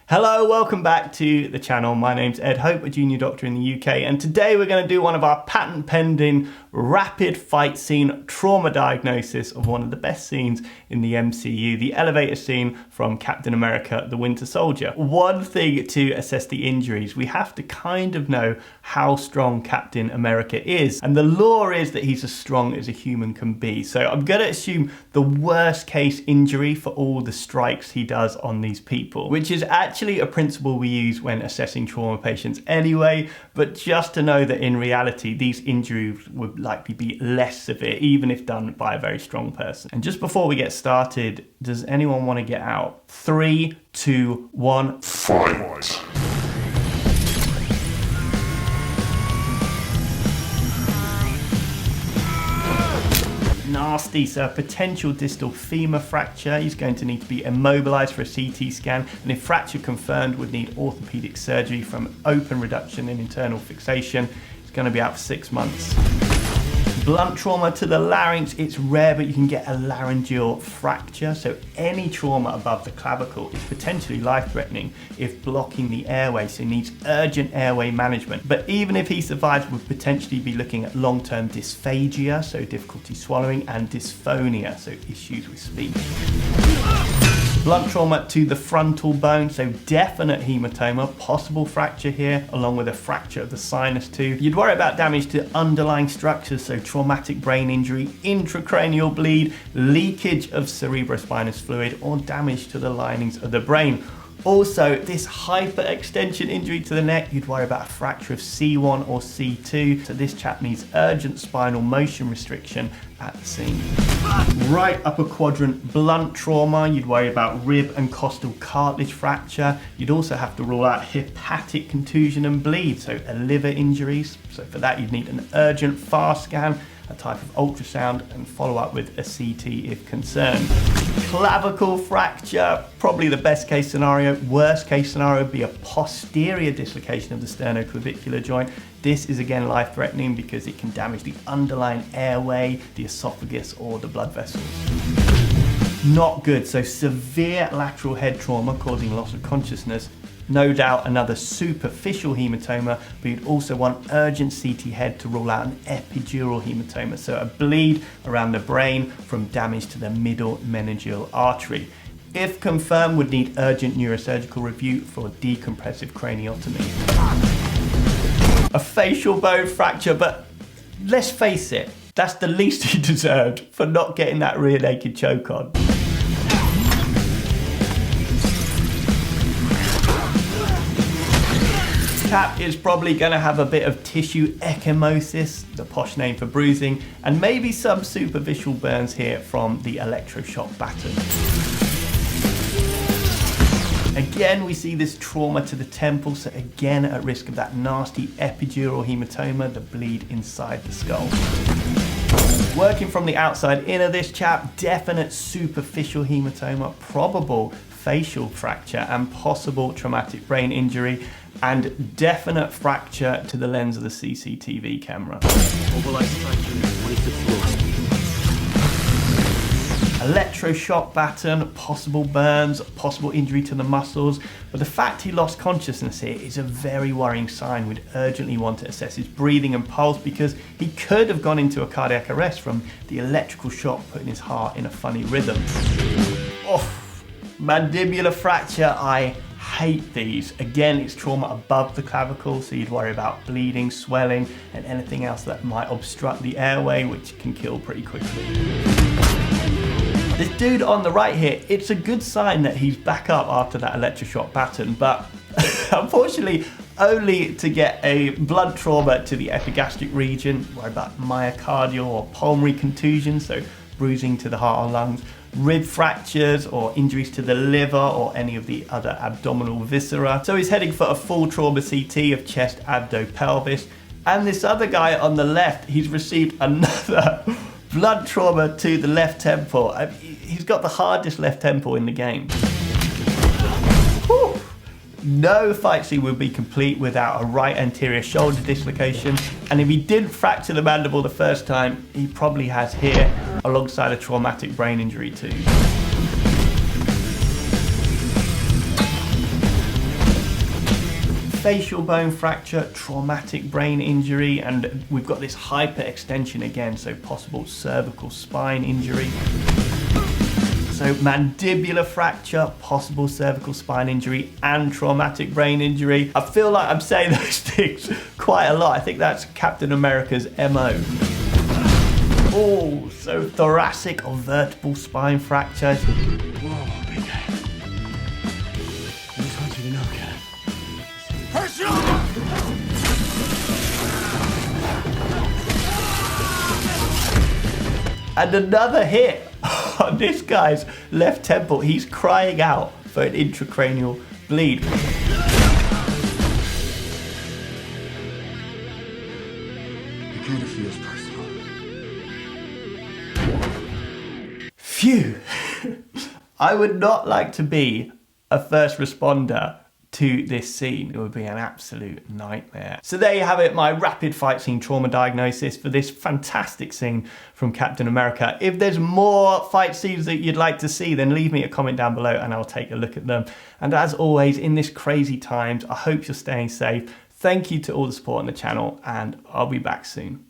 Hello, welcome back to the channel. My name's Ed Hope, a junior doctor in the UK, and today we're going to do one of our patent pending rapid fight scene trauma diagnosis of one of the best scenes in the MCU, the elevator scene from Captain America, the Winter Soldier. One thing to assess the injuries, we have to kind of know how strong Captain America is, and the law is that he's as strong as a human can be. So I'm going to assume the worst case injury for all the strikes he does on these people, which is actually a principle we use when assessing trauma patients anyway, but just to know that in reality these injuries would likely be less severe even if done by a very strong person. And just before we get started, does anyone want to get out? 3, 2, 1, fight! Nasty, so a potential distal femur fracture. He's going to need to be immobilized for a CT scan, and if fracture confirmed would need orthopedic surgery from open reduction and internal fixation. He's going to be out for 6 months. Blunt trauma to the larynx, it's rare, but you can get a laryngeal fracture. So any trauma above the clavicle is potentially life-threatening if blocking the airway, so he needs urgent airway management. But even if he survives, we'll potentially be looking at long-term dysphagia, so difficulty swallowing, and dysphonia, so issues with speech. Blunt trauma to the frontal bone, so definite hematoma, possible fracture here, along with a fracture of the sinus too. You'd worry about damage to underlying structures, so traumatic brain injury, intracranial bleed, leakage of cerebrospinous fluid, or damage to the linings of the brain. Also, this hyperextension injury to the neck, you'd worry about a fracture of C1 or C2, so this chap needs urgent spinal motion restriction at the scene. Right upper quadrant blunt trauma, you'd worry about rib and costal cartilage fracture. You'd also have to rule out hepatic contusion and bleed, so a liver injuries. So for that you'd need an urgent fast scan, a type of ultrasound, and follow up with a CT if concerned. Clavicle fracture, probably the best case scenario. Worst case scenario would be a posterior dislocation of the sternoclavicular joint. This is again life-threatening because it can damage the underlying airway, the esophagus, or the blood vessels. Not good, so severe lateral head trauma causing loss of consciousness. No doubt another superficial hematoma, but you'd also want urgent CT head to rule out an epidural hematoma, so a bleed around the brain from damage to the middle meningeal artery. If confirmed, would need urgent neurosurgical review for decompressive craniotomy. A facial bone fracture, but let's face it, that's the least he deserved for not getting that rear naked choke on. Cap is probably going to have a bit of tissue ecchymosis, the posh name for bruising, and maybe some superficial burns here from the electroshock baton. Again, we see this trauma to the temple, so again at risk of that nasty epidural hematoma, the bleed inside the skull. Working from the outside in of this chap, definite superficial hematoma, probable facial fracture, and possible traumatic brain injury, and definite fracture to the lens of the CCTV camera. Electroshock baton, possible burns, possible injury to the muscles, but the fact he lost consciousness here is a very worrying sign. We'd urgently want to assess his breathing and pulse because he could have gone into a cardiac arrest from the electrical shock putting his heart in a funny rhythm. Oh, mandibular fracture, I hate these. Again, it's trauma above the clavicle, so you'd worry about bleeding, swelling, and anything else that might obstruct the airway, which can kill pretty quickly. This dude on the right here, it's a good sign that he's back up after that electroshock baton, but unfortunately only to get a blunt trauma to the epigastric region, worry about myocardial or pulmonary contusion, so bruising to the heart or lungs, rib fractures or injuries to the liver or any of the other abdominal viscera. So he's heading for a full trauma CT of chest, abdo, pelvis. And this other guy on the left, he's received another blunt trauma to the left temple. He's got the hardest left temple in the game. Whew. No fight scene would be complete without a right anterior shoulder dislocation. And if he didn't fracture the mandible the first time, he probably has here, alongside a traumatic brain injury too. facial bone fracture, traumatic brain injury, and we've got this hyperextension again, so possible cervical spine injury. So mandibular fracture, possible cervical spine injury, and traumatic brain injury. I feel like I'm saying those things quite a lot. I think that's Captain America's MO. Oh, so thoracic or vertebral spine fractures. Whoa, big guy. I just want you to know, Ken. And another hit on this guy's left temple. He's crying out for an intracranial bleed. It kind of feels personal. Phew. I would not like to be a first responder to this scene. It would be an absolute nightmare. So there you have it, my rapid fight scene trauma diagnosis for this fantastic scene from Captain America. If there's more fight scenes that you'd like to see, then leave me a comment down below and I'll take a look at them. And as always, in this crazy times, I hope you're staying safe. Thank you to all the support on the channel, and I'll be back soon.